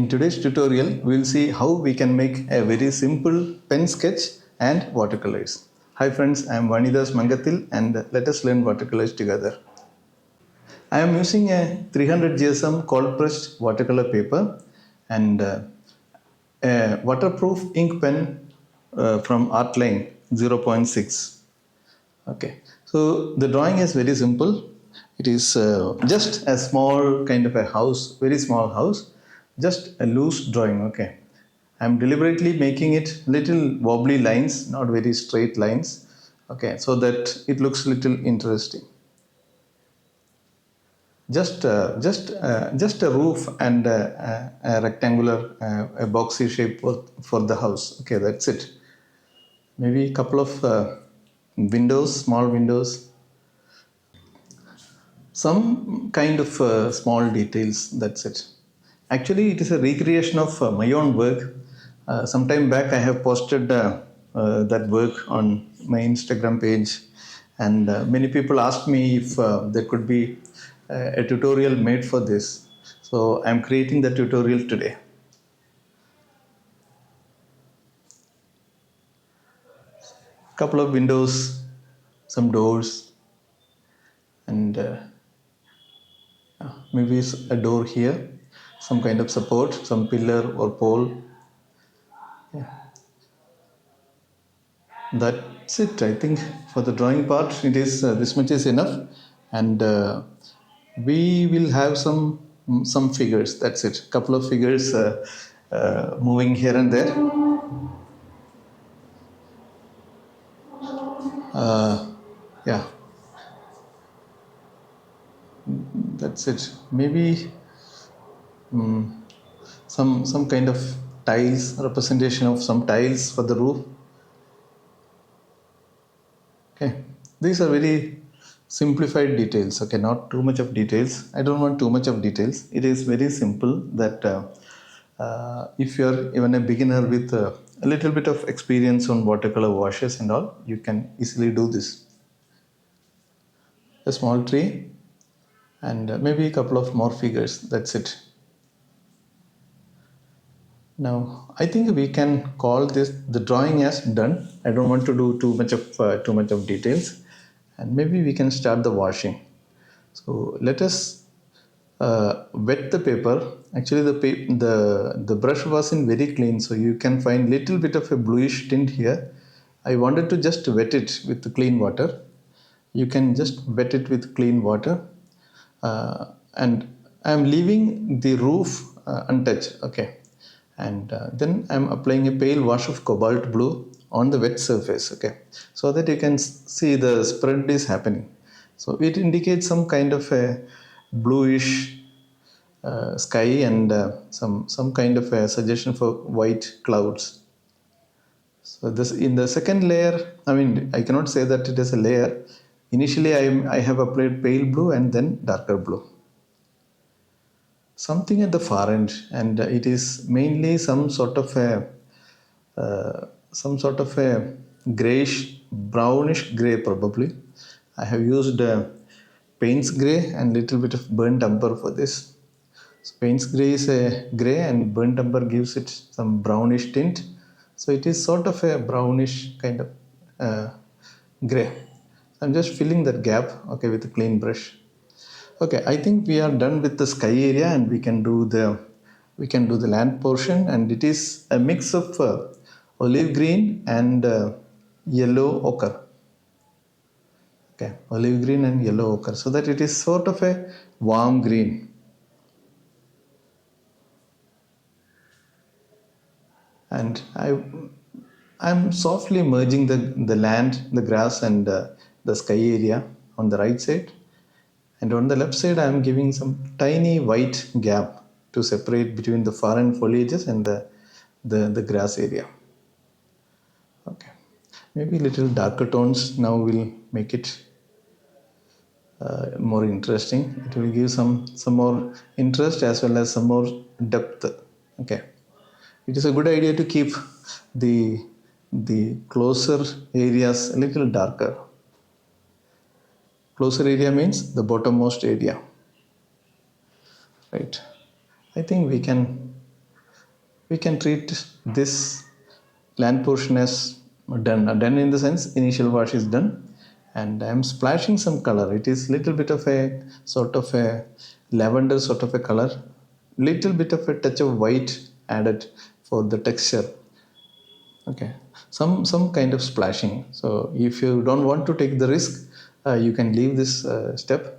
In today's tutorial, we will see how we can make a very simple pen sketch and watercolors. Hi friends, I am Vanidas Mangathil and let us learn watercolors together. I am using a 300 GSM cold pressed watercolor paper and a waterproof ink pen from Artline 0.6. Okay, so the drawing is very simple. It is just a small kind of a house, very small house, just a loose drawing. Okay, I am deliberately making it little wobbly lines, not very straight lines. Okay, so that it looks little interesting. Just a roof and a rectangular, a boxy shape for the house. Okay, that's it. Maybe a couple of windows, small windows, some kind of small details. That's it. Actually, it is a recreation of my own work. Some time back, I have posted that work on my Instagram page, and many people asked me if there could be a tutorial made for this. So I'm creating the tutorial today. Couple of windows, some doors, and maybe a door here, some kind of support, some pillar or pole. That's it. I think for the drawing part, it is this much is enough, and we will have some figures. That's it. Couple of figures moving here and there. Yeah, that's it. Maybe some kind of tiles, representation of some tiles for the roof. Okay, these are very simplified details. Okay, not too much of details. I don't want too much of details. It is very simple that if you are even a beginner with a little bit of experience on watercolor washes and all, you can easily do this. A small tree and maybe a couple of more figures. That's it. Now I think we can call this the drawing as done. I don't want to do too much of details, and maybe we can start the washing. So let us wet the paper. Actually, the brush wasn't very clean, so you can find little bit of a bluish tint here. I wanted to just wet it with clean water. You can just wet it with clean water, and I am leaving the roof untouched. Okay, and then I am applying a pale wash of cobalt blue on the wet surface. Okay, so that you can see the spread is happening. So it indicates some kind of a bluish sky and some kind of a suggestion for white clouds. So this in the second layer, I mean, I cannot say that it is a layer. Initially, I have applied pale blue and then darker blue. Something at the far end, and it is mainly some sort of a grayish, brownish gray probably. I have used Payne's gray and little bit of burnt umber for this. So Payne's gray is a gray and burnt umber gives it some brownish tint. So it is sort of a brownish kind of gray. I'm just filling that gap, okay, with a clean brush. Okay, I think we are done with the sky area, and we can do the land portion, and it is a mix of olive green and yellow ochre. Okay, olive green and yellow ochre, so that it is sort of a warm green. And I'm softly merging the land, the grass, and the sky area on the right side, and on the left side I am giving some tiny white gap to separate between the far end foliages and the grass area. Okay, maybe little darker tones now will make it more interesting. It will give some more interest as well as some more depth. Okay, it is a good idea to keep the closer areas a little darker. Closer area means the bottommost area, right? I think we can we can treat this land portion as done. Done in the sense initial wash is done, and I am splashing some color. It is little bit of a sort of a lavender sort of a color, little bit of a touch of white added for the texture. Okay, some kind of splashing. So if you don't want to take the risk, you can leave this step.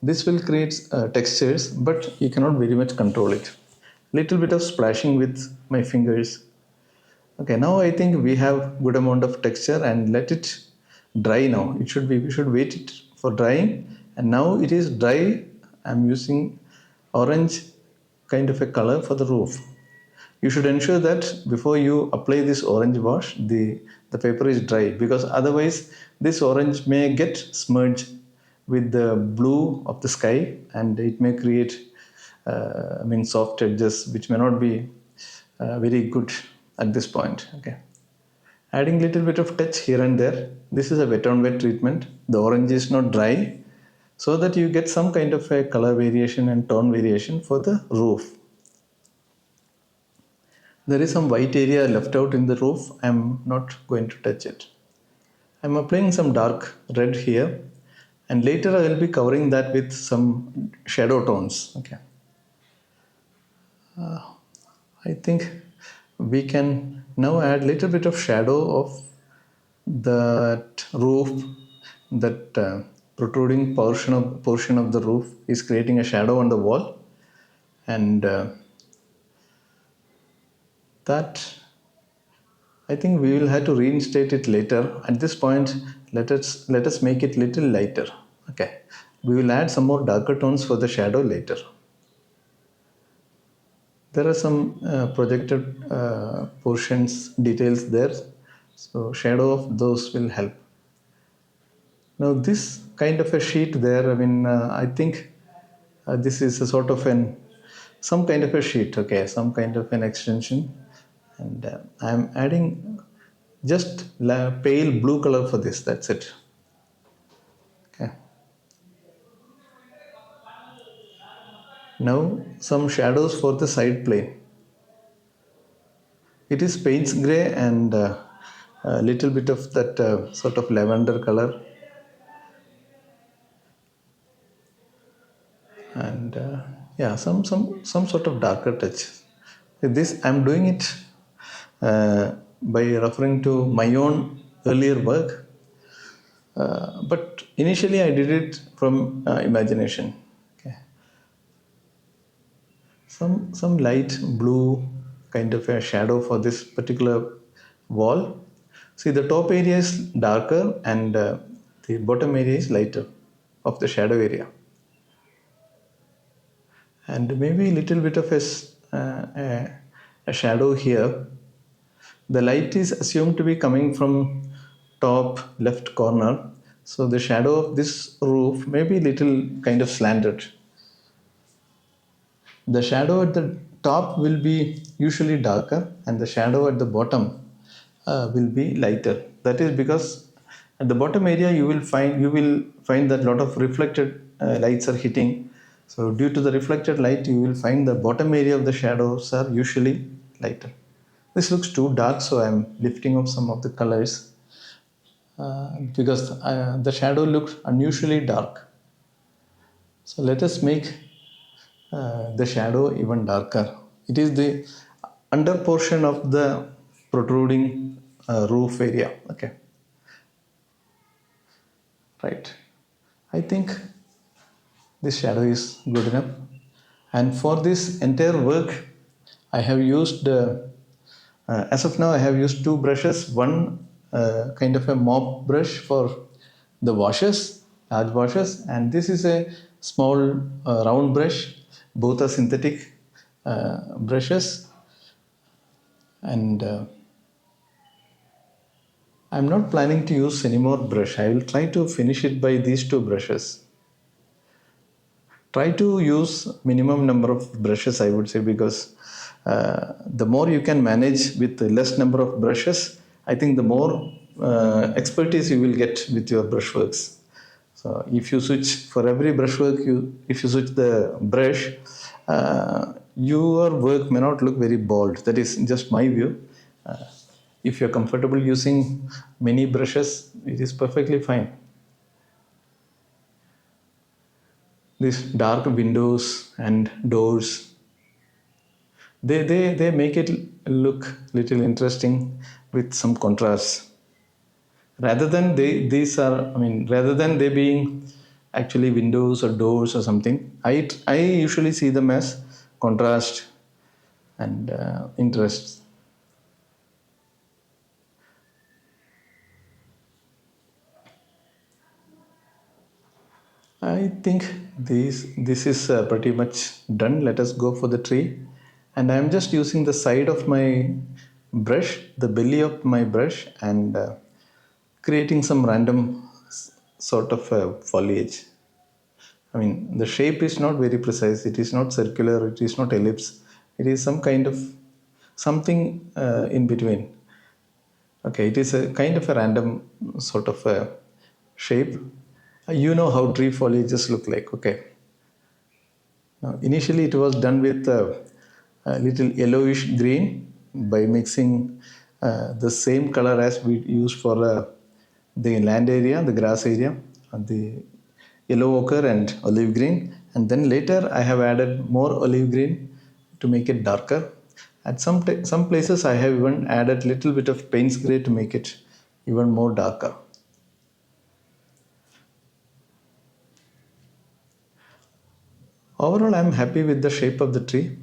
This will create textures, but you cannot very much control it. Little bit of splashing with my fingers. Okay, now I think we have good amount of texture, and let it dry now. It should be, we should wait it for drying, and now it is dry. I'm using orange kind of a color for the roof. You should ensure that before you apply this orange wash, the paper is dry, because otherwise this orange may get smudged with the blue of the sky, and it may create soft edges which may not be very good at this point. Okay, adding little bit of touch here and there. This is a wet on wet treatment. The orange is not dry, so that you get some kind of a color variation and tone variation for the roof. There is some white area left out in the roof. I'm not going to touch it. I'm applying some dark red here, and later I will be covering that with some shadow tones. Okay, I think we can now add little bit of shadow of that roof. That protruding portion of the roof is creating a shadow on the wall, and that I think we will have to reinstate it later. At this point, let us make it little lighter. Okay, we will add some more darker tones for the shadow later. There are some projected portions, details there, so shadow of those will help. Now this kind of a sheet there, I think this is a sort of some kind of a sheet. Okay, some kind of an extension, and I am adding just pale blue color for this. That's it. Okay. Now some shadows for the side plane. It is Payne's grey and a little bit of that sort of lavender color, and yeah, some sort of darker touch. This I'm doing it by referring to my own earlier work, but initially I did it from imagination. Okay. Some light blue kind of a shadow for this particular wall. See, the top area is darker, and the bottom area is lighter of the shadow area, and maybe a little bit of a shadow here. The light is assumed to be coming from top left corner, so the shadow of this roof may be little kind of slanted. The shadow at the top will be usually darker, and the shadow at the bottom will be lighter. That is because at the bottom area you will find that lot of reflected lights are hitting. So due to the reflected light, you will find the bottom area of the shadows are usually lighter. This looks too dark, so I am lifting up some of the colors because the shadow looks unusually dark. So let us make the shadow even darker. It is the under portion of the protruding roof area. Okay, right. I think this shadow is good enough, and for this entire work I have used as of now I have used two brushes. One kind of a mop brush for the washes, large washes, and this is a small round brush. Both are synthetic brushes, and I'm not planning to use any more brush. I will try to finish it by these two brushes. Try to use minimum number of brushes, I would say, because the more you can manage with less number of brushes, I think the more expertise you will get with your brushworks. So if you switch for every brushwork, if you switch the brush, your work may not look very bold. That is just my view. Uh, if you're comfortable using many brushes, it is perfectly fine. These dark windows and doors, they make it look little interesting with some contrast. Rather than rather than they being actually windows or doors or something, I usually see them as contrast and interest. I think this is pretty much done. Let us go for the tree, and I am just using the side of my brush, the belly of my brush, and creating some random sort of foliage. I mean, the shape is not very precise. It is not circular. It is not ellipse. It is some kind of something in between. Okay, it is a kind of a random sort of a shape. You know how tree foliages look like. Okay. Now, initially, it was done with a little yellowish green by mixing the same color as we use for the land area, the grass area, the yellow ochre and olive green. And then later, I have added more olive green to make it darker. At some places, I have even added little bit of Payne's gray to make it even more darker. Overall, I'm happy with the shape of the tree.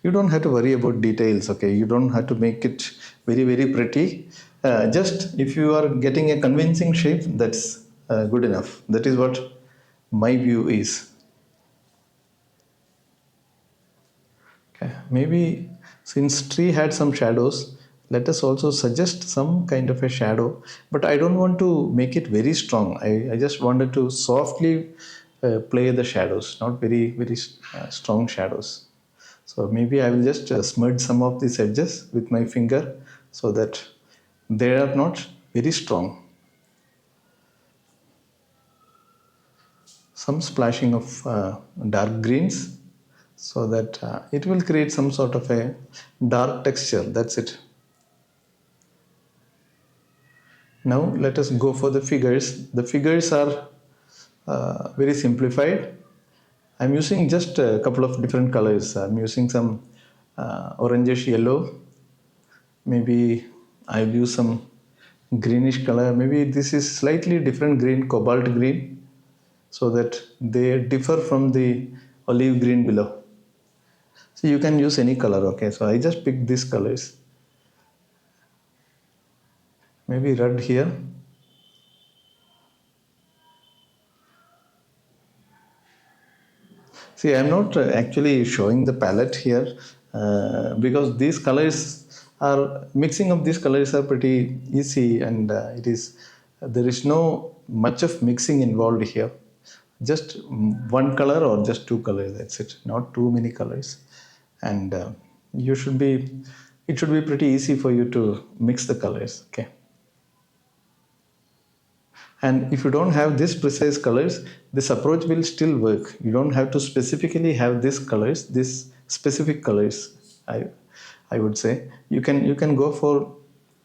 You don't have to worry about details, okay? You don't have to make it very, very pretty. Just if you are getting a convincing shape, that's good enough. That is what my view is. Okay. Maybe since tree had some shadows, let us also suggest some kind of a shadow. But I don't want to make it very strong. I just wanted to softly play the shadows, not very, very strong shadows. So maybe I will just smudge some of these edges with my finger so that they are not very strong. Some splashing of dark greens so that it will create some sort of a dark texture. That's it. Now let us go for the figures. The figures are very simplified. I'm using just a couple of different colors. I'm using some orangish yellow. Maybe I'll use some greenish color. Maybe this is slightly different green, cobalt green, so that they differ from the olive green below. So you can use any color, okay? So I just picked these colors. Maybe red here. See, I'm not actually showing the palette here because these colors are mixing of these colors are pretty easy, and there is no much of mixing involved here. Just one color or just two colors. That's it. Not too many colors, and you should be. It should be pretty easy for you to mix the colors. Okay. And if you don't have this precise colors, this approach will still work. You don't have to specifically have this colors, this specific colors. I would say you can go for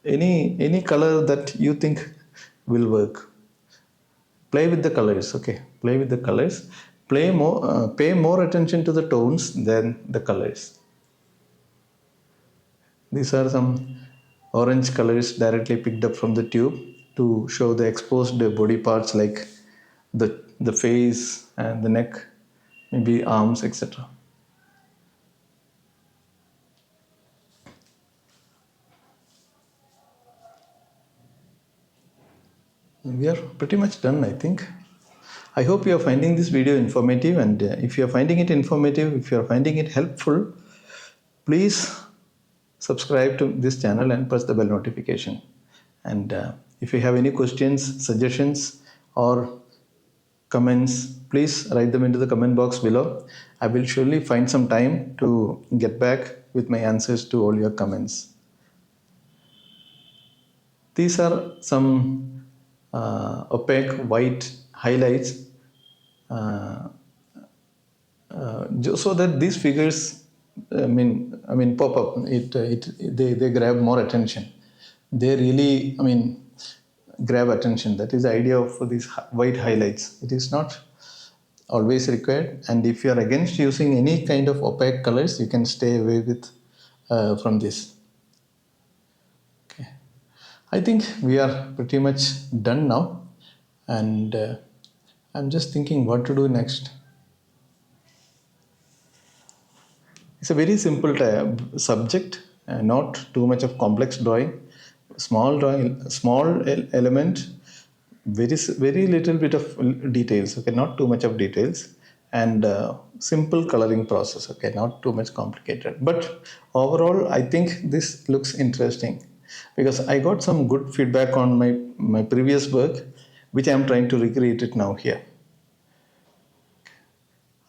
any color that you think will work. Play with the colors, okay? Play with the colors. Pay more attention to the tones than the colors. These are some orange colors directly picked up from the tube to show the exposed body parts like the face and the neck, maybe arms, etc. We are pretty much done, I think. I hope you are finding this video informative, and if you are finding it informative, if you are finding it helpful, please subscribe to this channel and press the bell notification. And if you have any questions, suggestions, or comments, please write them into the comment box below. I will surely find some time to get back with my answers to all your comments. These are some opaque white highlights so that these figures pop up. They grab more attention. They really, grab attention. That is the idea of these white highlights. It is not always required, and if you are against using any kind of opaque colors, you can stay away with from this. Okay, I think we are pretty much done now, and I'm just thinking what to do next. It's a very simple subject, not too much of complex drawing. Small drawing, element, very little bit of details. Okay, not too much of details, and simple coloring process. Okay, not too much complicated. But overall, I think this looks interesting because I got some good feedback on my previous work, which I am trying to recreate it now here.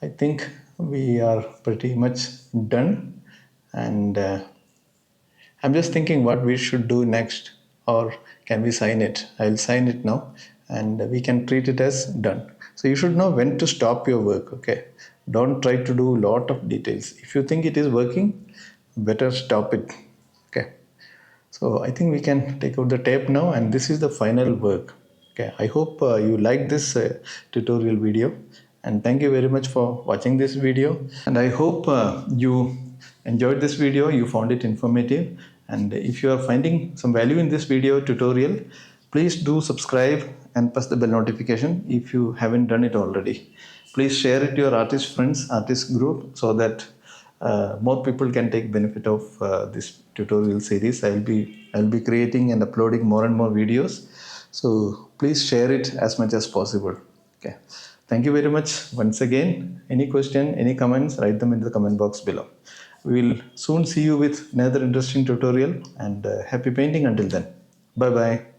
I think we are pretty much done, and I'm just thinking what we should do next, or can we sign it? I'll sign it now, and we can treat it as done. So you should know when to stop your work. Okay, don't try to do a lot of details. If you think it is working, better stop it. Okay. So I think we can take out the tape now, and this is the final work. Okay, I hope you like this tutorial video, and thank you very much for watching this video, and I hope you enjoyed this video, you found it informative, and if you are finding some value in this video tutorial, please do subscribe and press the bell notification if you haven't done it already. Please share it to your artist friends, artist group, so that more people can take benefit of this tutorial series. I'll be creating and uploading more and more videos, so please share it as much as possible. Okay, thank you very much once again. Any question, any comments, write them in the comment box below. We will soon see you with another interesting tutorial, and happy painting until then. Bye bye.